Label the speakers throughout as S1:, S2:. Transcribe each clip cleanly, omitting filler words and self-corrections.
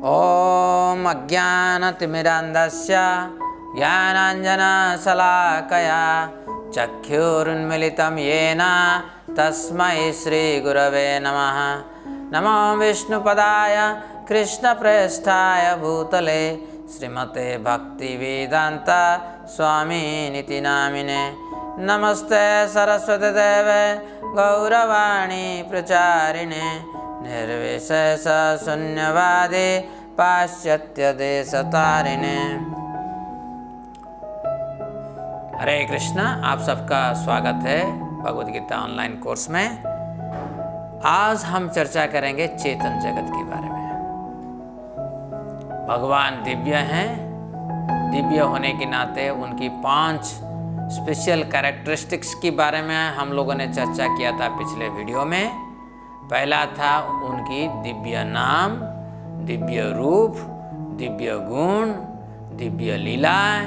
S1: ॐ अज्ञानतिमिरान्धस्य ज्ञानाञ्जनशलाकया चक्षुरुन्मीलितं येन तस्मै श्रीगुरवे नमः। नमो विष्णुपदाय कृष्णप्रेष्ठाय भूतले श्रीमते भक्तिवेदान्त स्वामिनिति नामिने। नमस्ते सरस्वती देवे गौरवाणी प्रचारिणे निर्विशेष शून्यवादी पाश्चात्य देशतारिणे। हरे कृष्णा, आप सबका स्वागत है भगवद गीता ऑनलाइन कोर्स में। आज हम चर्चा करेंगे चेतन जगत के बारे में। भगवान दिव्य हैं, दिव्य होने के नाते उनकी 5 स्पेशल कैरेक्टरिस्टिक्स के बारे में हम लोगों ने चर्चा किया था पिछले वीडियो में। पहला था उनकी दिव्य नाम, दिव्य रूप, दिव्य गुण, दिव्य लीलाएं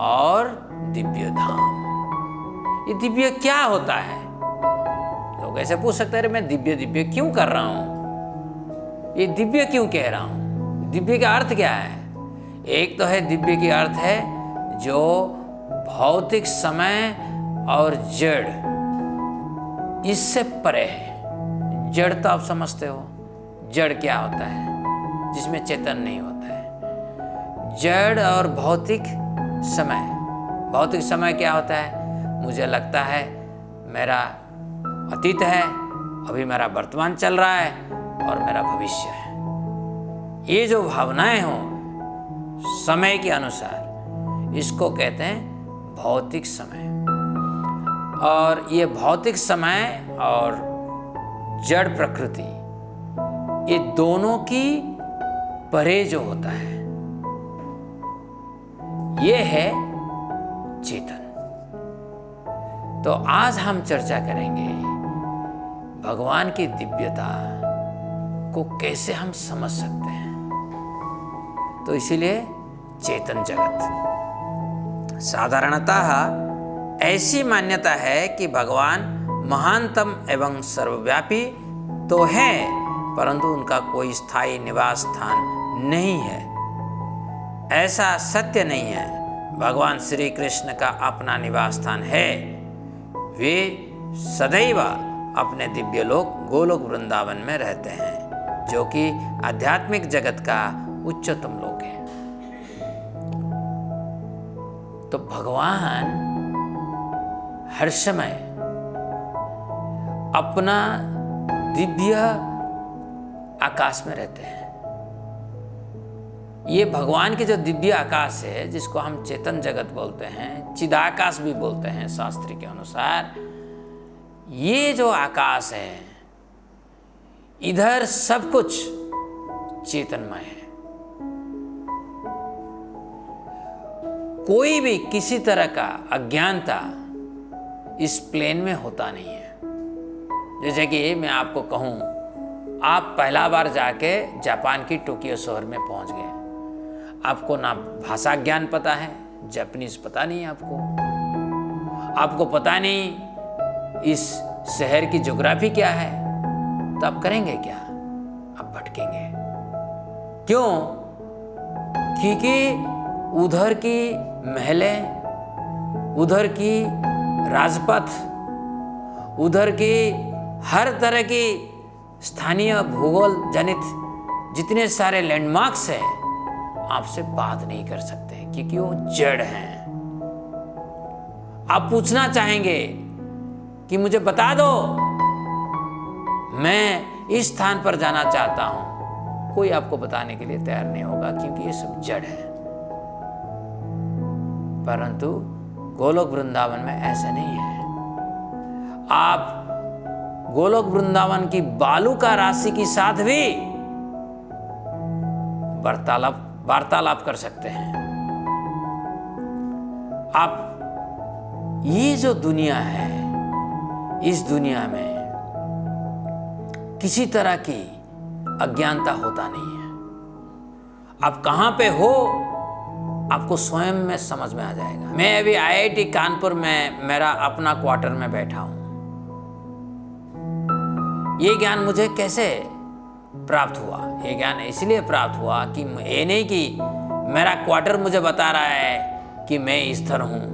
S1: और दिव्य धाम। ये दिव्य क्या होता है? लोग ऐसे पूछ सकते हैं, मैं दिव्य दिव्य क्यों कर रहा हूं, ये दिव्य क्यों कह रहा हूं, दिव्य का अर्थ क्या है? एक तो है दिव्य की अर्थ है जो भौतिक समय और जड़ इससे परे है। जड़ तो आप समझते हो, जड़ क्या होता है? जिसमें चेतन नहीं होता है। जड़ और भौतिक समय, भौतिक समय क्या होता है? मुझे लगता है मेरा अतीत है, अभी मेरा वर्तमान चल रहा है और मेरा भविष्य है। ये जो भावनाएं हों समय के अनुसार, इसको कहते हैं भौतिक समय। और ये भौतिक समय और जड़ प्रकृति, ये दोनों की परे जो होता है, ये है चेतन। तो आज हम चर्चा करेंगे भगवान की दिव्यता को कैसे हम समझ सकते हैं। तो इसीलिए चेतन जगत, साधारणतः ऐसी मान्यता है कि भगवान महानतम एवं सर्वव्यापी तो है, परंतु उनका कोई स्थायी निवास स्थान नहीं है। ऐसा सत्य नहीं है। भगवान श्री कृष्ण का अपना निवास स्थान है। वे सदैव अपने दिव्य लोक गोलोक वृंदावन में रहते हैं, जो कि आध्यात्मिक जगत का उच्चतम लोक है। तो भगवान हर समय अपना दिव्य आकाश में रहते हैं। ये भगवान के जो दिव्य आकाश है, जिसको हम चेतन जगत बोलते हैं, चिदाकाश भी बोलते हैं शास्त्र के अनुसार, ये जो आकाश है, इधर सब कुछ चेतनमय है। कोई भी किसी तरह का अज्ञानता इस प्लेन में होता नहीं है। जैसे कि मैं आपको कहूं, आप पहला बार जाके जापान की टोक्यो शहर में पहुंच गए। आपको ना भाषा ज्ञान पता है, जापानीज पता नहीं आपको पता नहीं इस शहर की ज्योग्राफी क्या है, तो आप करेंगे क्या? आप भटकेंगे। क्यों? क्योंकि उधर की महलें, उधर की राजपथ, उधर की हर तरह की स्थानीय भूगोल जनित जितने सारे लैंडमार्क्स हैं, आपसे बात नहीं कर सकते क्योंकि वो जड़ हैं। आप पूछना चाहेंगे कि मुझे बता दो, मैं इस स्थान पर जाना चाहता हूं, कोई आपको बताने के लिए तैयार नहीं होगा क्योंकि ये सब जड़ है। परंतु गोलोक वृंदावन में ऐसा नहीं है। आप गोलोक वृंदावन की बालू का राशि के साथ भी वार्तालाप कर सकते हैं। आप ये जो दुनिया है, इस दुनिया में किसी तरह की अज्ञानता होता नहीं है। आप कहां पे हो, आपको स्वयं में समझ में आ जाएगा। मैं अभी IIT कानपुर में मेरा अपना क्वार्टर में बैठा हूं। ये ज्ञान मुझे कैसे प्राप्त हुआ? ये ज्ञान इसलिए प्राप्त हुआ कि ये नहीं कि मेरा क्वार्टर मुझे बता रहा है कि मैं इस तरह हूँ,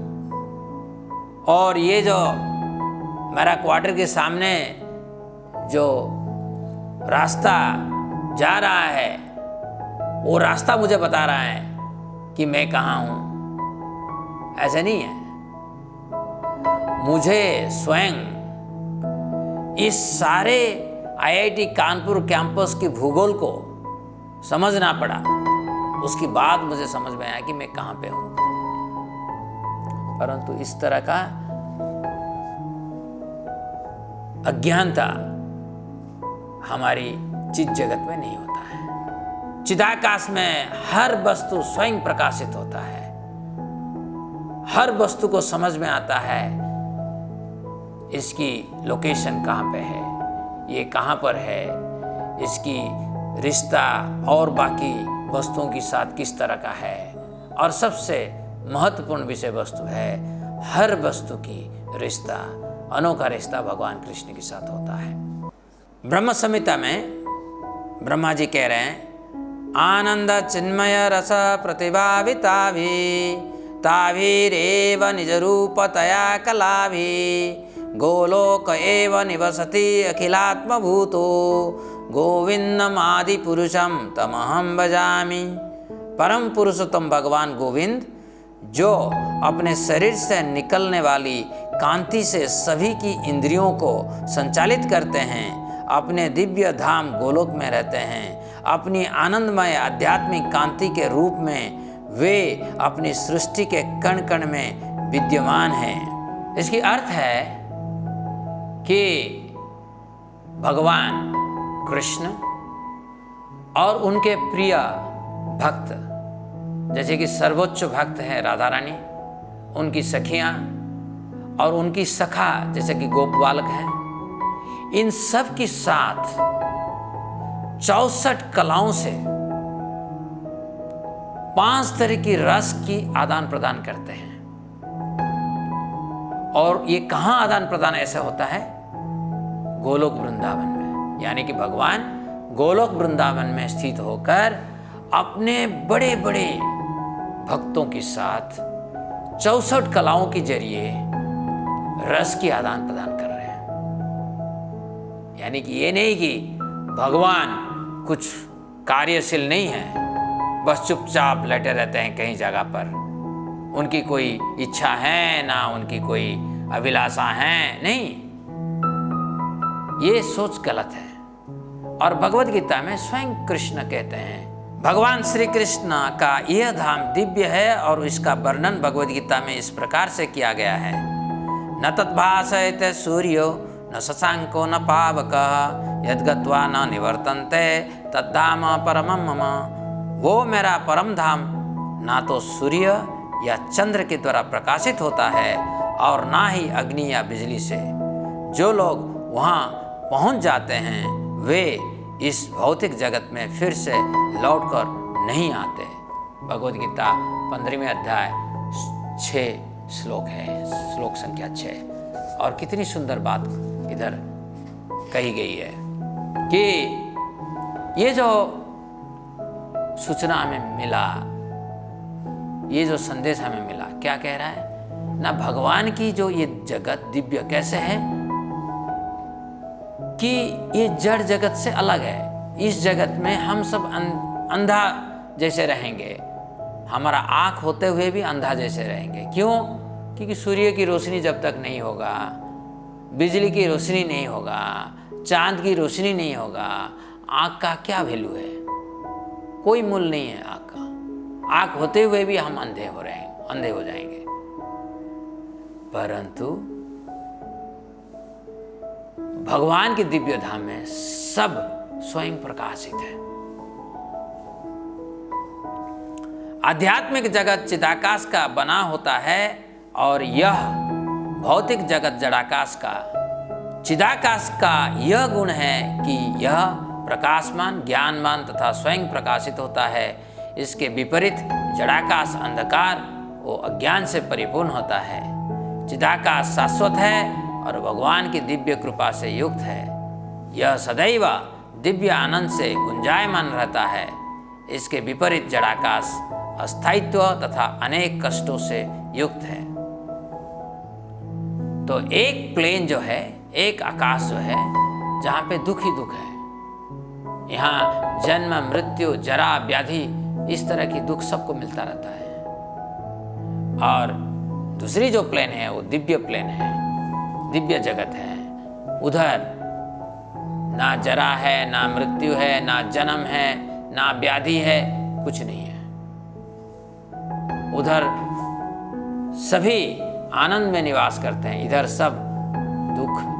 S1: और ये जो मेरा क्वार्टर के सामने जो रास्ता जा रहा है वो रास्ता मुझे बता रहा है कि मैं कहाँ हूँ। ऐसे नहीं है। मुझे स्वयं इस सारे IIT कानपुर कैंपस की भूगोल को समझना पड़ा, उसके बाद मुझे समझ में आया कि मैं कहाँ पे हूँ। परंतु इस तरह का अज्ञानता हमारी चित जगत में नहीं होता है। चिदाकाश में हर वस्तु स्वयं प्रकाशित होता है, हर वस्तु को समझ में आता है इसकी लोकेशन कहाँ पे है, ये कहाँ पर है, इसकी रिश्ता और बाकी वस्तुओं के साथ किस तरह का है। और सबसे महत्वपूर्ण विषय वस्तु है, हर वस्तु की रिश्ता, अनोखा रिश्ता भगवान कृष्ण के साथ होता है। ब्रह्म संहिता में ब्रह्मा जी कह रहे हैं, आनंद चिन्मय रस प्रतिभाविताभि ताभिरेव निज रूपतया कलाभि गोलोक एव निवसति अखिलात्मभूतो गोविंदमादि पुरुषम तमहम भजामि। परम पुरुषोत्तम भगवान गोविंद जो अपने शरीर से निकलने वाली कांति से सभी की इंद्रियों को संचालित करते हैं, अपने दिव्य धाम गोलोक में रहते हैं, अपनी आनंदमय आध्यात्मिक कांति के रूप में वे अपनी सृष्टि के कण कण में विद्यमान हैं। इसकी अर्थ है कि भगवान कृष्ण और उनके प्रिय भक्त, जैसे कि सर्वोच्च भक्त है राधा रानी, उनकी सखियां और उनकी सखा जैसे कि गोप बालक हैं, इन सब के साथ 64 कलाओं से 5 तरह की रस की आदान प्रदान करते हैं। और ये कहां आदान प्रदान ऐसा होता है? गोलोक वृंदावन में। यानी कि भगवान गोलोक वृंदावन में स्थित होकर अपने बड़े बड़े भक्तों के साथ 64 कलाओं के जरिए रस की आदान प्रदान कर रहे हैं। यानी कि ये नहीं कि भगवान कुछ कार्यशील नहीं है, बस चुपचाप लेटे रहते हैं कहीं जगह पर, उनकी कोई इच्छा है ना उनकी कोई अभिलाषा है, नहीं, ये सोच गलत है। और भगवद गीता में स्वयं कृष्ण कहते हैं, भगवान श्री कृष्ण का यह धाम दिव्य है और इसका वर्णन भगवद गीता में इस प्रकार से किया गया है, न तद्भासयते सूर्यो न शशांको न पावकः यद्गत्वा न निवर्तन्ते तद्धाम परमं मम। वो मेरा परम धाम ना तो सूर्य या चंद्र के द्वारा प्रकाशित होता है और ना ही अग्नि या बिजली से। जो लोग वहाँ पहुँच जाते हैं वे इस भौतिक जगत में फिर से लौटकर नहीं आते। भगवद गीता 15वें अध्याय 6 श्लोक है, श्लोक संख्या 6। और कितनी सुंदर बात इधर कही गई है कि ये जो सूचना हमें मिला, ये जो संदेश हमें मिला, क्या कह रहा है ना, भगवान की जो ये जगत दिव्य कैसे है कि ये जड़ जगत से अलग है। इस जगत में हम सब अंधा जैसे रहेंगे, हमारा आँख होते हुए भी अंधा जैसे रहेंगे। क्यों? क्योंकि सूर्य की रोशनी जब तक नहीं होगा, बिजली की रोशनी नहीं होगा, चांद की रोशनी नहीं होगा, आँख का क्या वैल्यू है? कोई मूल्य नहीं है आँख का। आँख होते हुए भी हम अंधे हो जाएंगे। परंतु भगवान के दिव्य धाम में सब स्वयं प्रकाशित है। आध्यात्मिक जगत चिदाकाश का बना होता है और यह भौतिक जगत जड़ाकाश का। चिदाकाश का यह गुण है कि यह प्रकाशमान, ज्ञानमान तथा स्वयं प्रकाशित होता है। इसके विपरीत जड़ाकाश अंधकार वो अज्ञान से परिपूर्ण होता है। चिदाकाश शाश्वत है और भगवान की दिव्य कृपा से युक्त है। यह सदैव दिव्य आनंद से गुंजायमान रहता है। इसके विपरीत जड़ाकाश अस्थायित्व तथा अनेक कष्टों से युक्त है। तो एक प्लेन जो है, एक आकाश जो है, जहाँ पे दुख ही दुख है। यहाँ जन्म, मृत्यु, जरा, व्याधि, इस तरह की दुख सबको मिलता रहता है। और दूसरी जो प्लेन है वो दिव्य प्लेन है, दिव्य जगत है। उधर ना जरा है, ना मृत्यु है, ना जन्म है, ना व्याधि है, कुछ नहीं है। उधर सभी आनंद में निवास करते हैं, इधर सब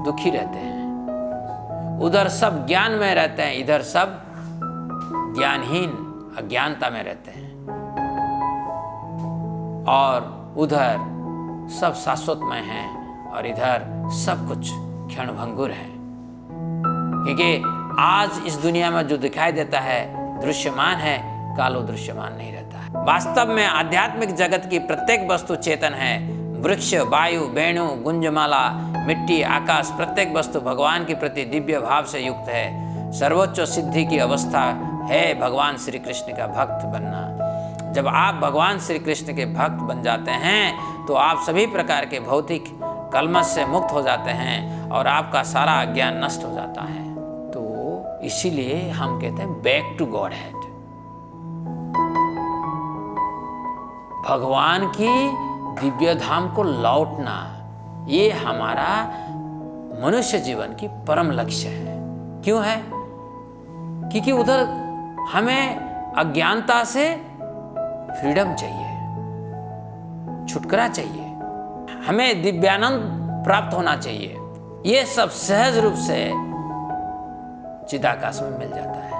S1: दुखी रहते हैं। उधर सब ज्ञान में रहते हैं, इधर सब ज्ञानहीन, अज्ञानता में रहते हैं। और उधर सब शाश्वतमय हैं और इधर सब कुछ क्षणभंगुर है। क्योंकि आज इस दुनिया में जो दिखाई देता है दृश्यमान है, काल वो दृश्यमान नहीं रहता है। वास्तव में आध्यात्मिक जगत की प्रत्येक वस्तु चेतन है। वृक्ष, वायु, वेणु, गुंजमाला, मिट्टी, आकाश, प्रत्येक वस्तु भगवान के प्रति दिव्य भाव से युक्त है। सर्वोच्च सिद्धि की अवस्था है भगवान श्री कृष्ण का भक्त बनना। जब आप भगवान श्री कृष्ण के भक्त बन जाते हैं तो आप सभी प्रकार के भौतिक कलमश से मुक्त हो जाते हैं और आपका सारा अज्ञान नष्ट हो जाता है। तो इसीलिए हम कहते हैं बैक टू गॉड हेड। भगवान की दिव्य धाम को लौटना, ये हमारा मनुष्य जीवन की परम लक्ष्य है। क्यों है? क्योंकि उधर हमें अज्ञानता से फ्रीडम चाहिए, छुटकारा चाहिए, हमें दिव्यानंद प्राप्त होना चाहिए। ये सब सहज रूप से चिदाकाश में मिल जाता है।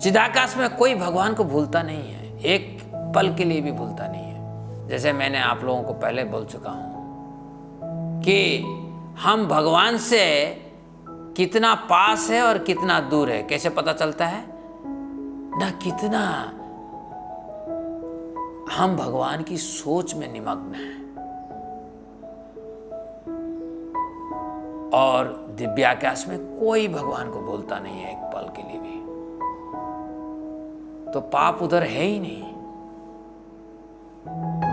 S1: चिदाकाश में कोई भगवान को भूलता नहीं है, एक पल के लिए भी भूलता नहीं है। जैसे मैंने आप लोगों को पहले बोल चुका हूं कि हम भगवान से कितना पास है और कितना दूर है कैसे पता चलता है ना, कितना हम भगवान की सोच में निमग्न हैं। और दिव्याकाश में कोई भगवान को भूलता नहीं है एक पल के लिए भी। तो पाप उधर है ही नहीं।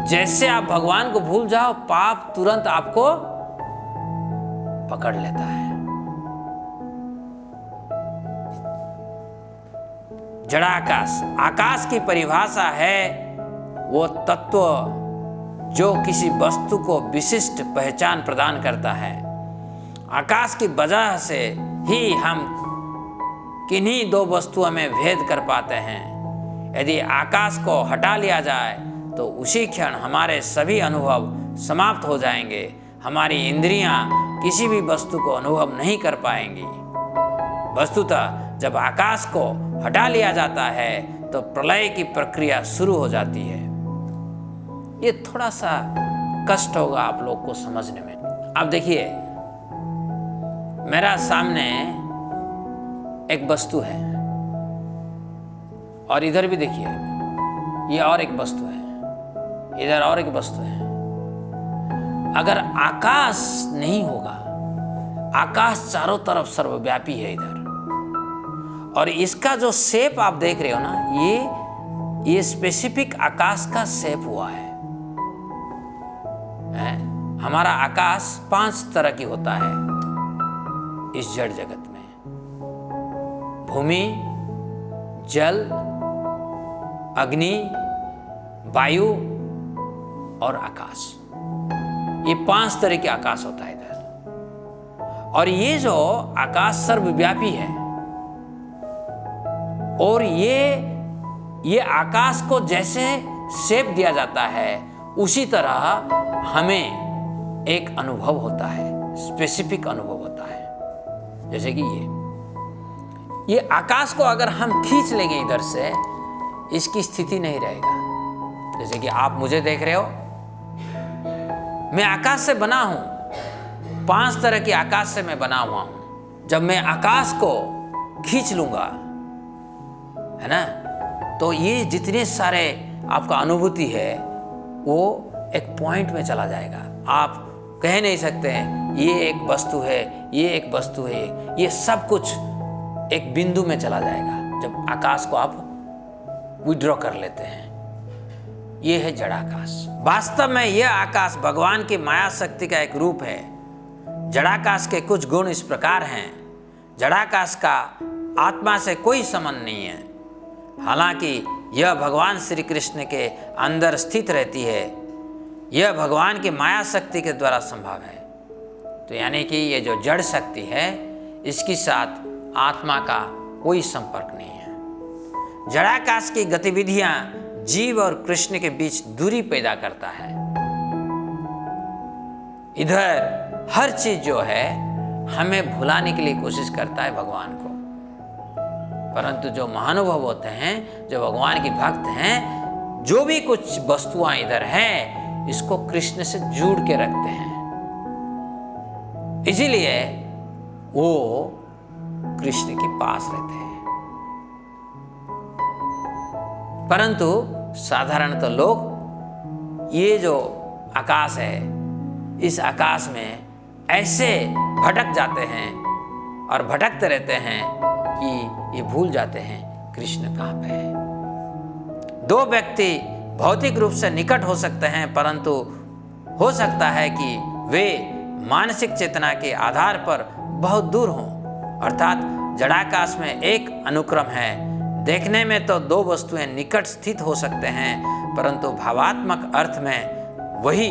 S1: जैसे आप भगवान को भूल जाओ, पाप तुरंत आपको पकड़ लेता है। जड़ाकाश, आकाश की परिभाषा है वो तत्व जो किसी वस्तु को विशिष्ट पहचान प्रदान करता है। आकाश की वजह से ही हम किन्हीं दो वस्तुओं में भेद कर पाते हैं। यदि आकाश को हटा लिया जाए तो उसी क्षण हमारे सभी अनुभव समाप्त हो जाएंगे। हमारी इंद्रियां किसी भी वस्तु को अनुभव नहीं कर पाएंगी। वस्तुतः जब आकाश को हटा लिया जाता है तो प्रलय की प्रक्रिया शुरू हो जाती है। ये थोड़ा सा कष्ट होगा आप लोग को समझने में। अब देखिए, मेरा सामने एक वस्तु है और इधर भी देखिए ये और एक वस्तु है, इधर और एक वस्तु है। अगर आकाश नहीं होगा, आकाश चारों तरफ सर्वव्यापी है इधर, और इसका जो शेप आप देख रहे हो ना, ये स्पेसिफिक आकाश का शेप हुआ है। हमारा आकाश 5 तरह की होता है इस जड़ जगत में: भूमि, जल, अग्नि, वायु और आकाश। ये 5 तरह के आकाश होता है इधर। और ये जो आकाश सर्वव्यापी है, और ये आकाश को जैसे शेप दिया जाता है उसी तरह हमें एक अनुभव होता है, स्पेसिफिक अनुभव होता है। जैसे कि ये आकाश को अगर हम खींच लेंगे इधर से, इसकी स्थिति नहीं रहेगा। जैसे कि आप मुझे देख रहे हो, मैं आकाश से बना हूं, 5 तरह के आकाश से मैं बना हुआ हूं। जब मैं आकाश को खींच लूंगा, है ना, तो ये जितने सारे आपका अनुभूति है वो एक पॉइंट में चला जाएगा। आप कह नहीं सकते हैं ये एक वस्तु है, ये एक वस्तु है। ये सब कुछ एक बिंदु में चला जाएगा जब आकाश को आप विड्रॉ कर लेते हैं। ये है जड़ाकाश। वास्तव में यह आकाश भगवान की माया शक्ति का एक रूप है। जड़ाकाश के कुछ गुण इस प्रकार हैं। जड़ाकाश का आत्मा से कोई संबंध नहीं है, हालांकि यह भगवान श्री कृष्ण के अंदर स्थित रहती है। यह भगवान की माया शक्ति के द्वारा संभव है। तो यानी कि ये जो जड़ शक्ति है, इसके साथ आत्मा का कोई संपर्क नहीं है। जड़ाकाश की गतिविधियां जीव और कृष्ण के बीच दूरी पैदा करता है। इधर हर चीज जो है हमें भुलाने के लिए कोशिश करता है भगवान को, परंतु जो महानुभव होते हैं, जो भगवान के भक्त हैं, जो भी कुछ वस्तुएं इधर हैं, इसको कृष्ण से जोड़ के रखते हैं। इसीलिए वो कृष्ण के पास रहते हैं। परंतु साधारणतः लोग ये जो आकाश है, इस आकाश में ऐसे भटक जाते हैं और भटकते रहते हैं कि ये भूल जाते हैं कृष्ण कहाँ पे है। दो व्यक्ति भौतिक रूप से निकट हो सकते हैं, परंतु हो सकता है कि वे मानसिक चेतना के आधार पर बहुत दूर हों। अर्थात जड़ाकाश में एक अनुक्रम है। देखने में तो दो वस्तुएं निकट स्थित हो सकते हैं, परंतु भावात्मक अर्थ में वही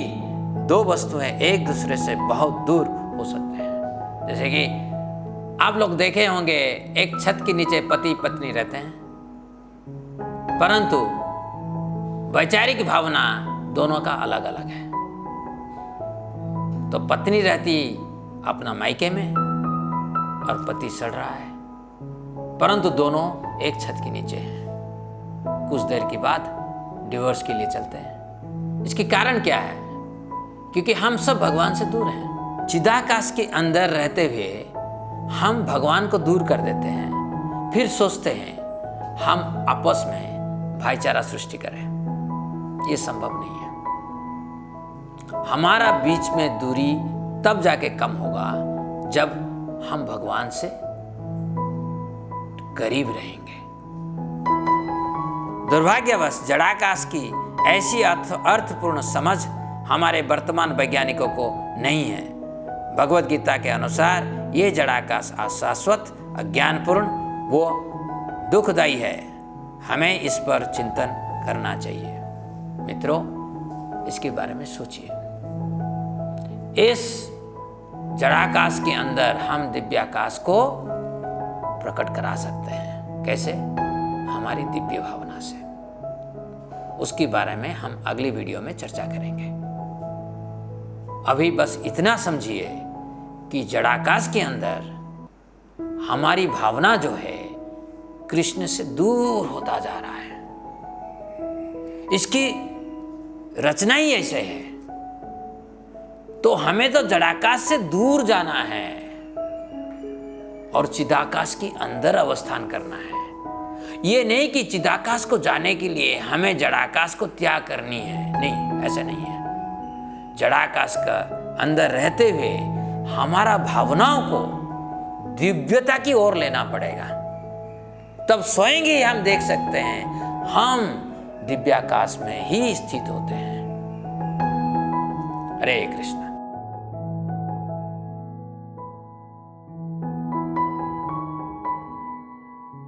S1: दो वस्तुएं एक दूसरे से बहुत दूर हो सकते हैं। जैसे कि आप लोग देखे होंगे, एक छत के नीचे पति पत्नी रहते हैं, परंतु वैचारिक भावना दोनों का अलग अलग है। तो पत्नी रहती अपना मायके में और पति सड़ रहा है, परंतु दोनों एक छत के नीचे हैं। कुछ देर के बाद डिवोर्स के लिए चलते हैं। इसके कारण क्या है? क्योंकि हम सब भगवान से दूर हैं। चिदाकाश के अंदर रहते हुए हम भगवान को दूर कर देते हैं, फिर सोचते हैं हम आपस में भाईचारा सृष्टि करें। ये संभव नहीं है। हमारा बीच में दूरी तब जाके कम होगा जब हम भगवान से करीब रहेंगे। दुर्भाग्यवश जड़ाकाश की ऐसी अर्थपूर्ण समझ हमारे वर्तमान वैज्ञानिकों को नहीं है। भगवद गीता के अनुसार ये जड़ाकाश अशाश्वत, अज्ञानपूर्ण वो दुखदायी है। हमें इस पर चिंतन करना चाहिए। मित्रों, इसके बारे में सोचिए। इस जड़ाकाश के अंदर हम दिव्याकाश को प्रकट करा सकते हैं। कैसे? हमारी दिव्य भावना से। उसके बारे में हम अगली वीडियो में चर्चा करेंगे। अभी बस इतना समझिए कि जड़ाकाश के अंदर हमारी भावना जो है कृष्ण से दूर होता जा रहा है। इसकी रचना ही ऐसे है। तो हमें तो जड़ाकाश से दूर जाना है और चिदाकाश के अंदर अवस्थान करना है। ये नहीं कि चिदाकाश को जाने के लिए हमें जड़ाकाश को त्याग करनी है। नहीं, ऐसा नहीं है। जड़ाकाश का अंदर रहते हुए हमारा भावनाओं को दिव्यता की ओर लेना पड़ेगा। तब स्वयं ही हम देख सकते हैं हम दिव्याकाश में ही स्थित होते हैं। हरे कृष्ण।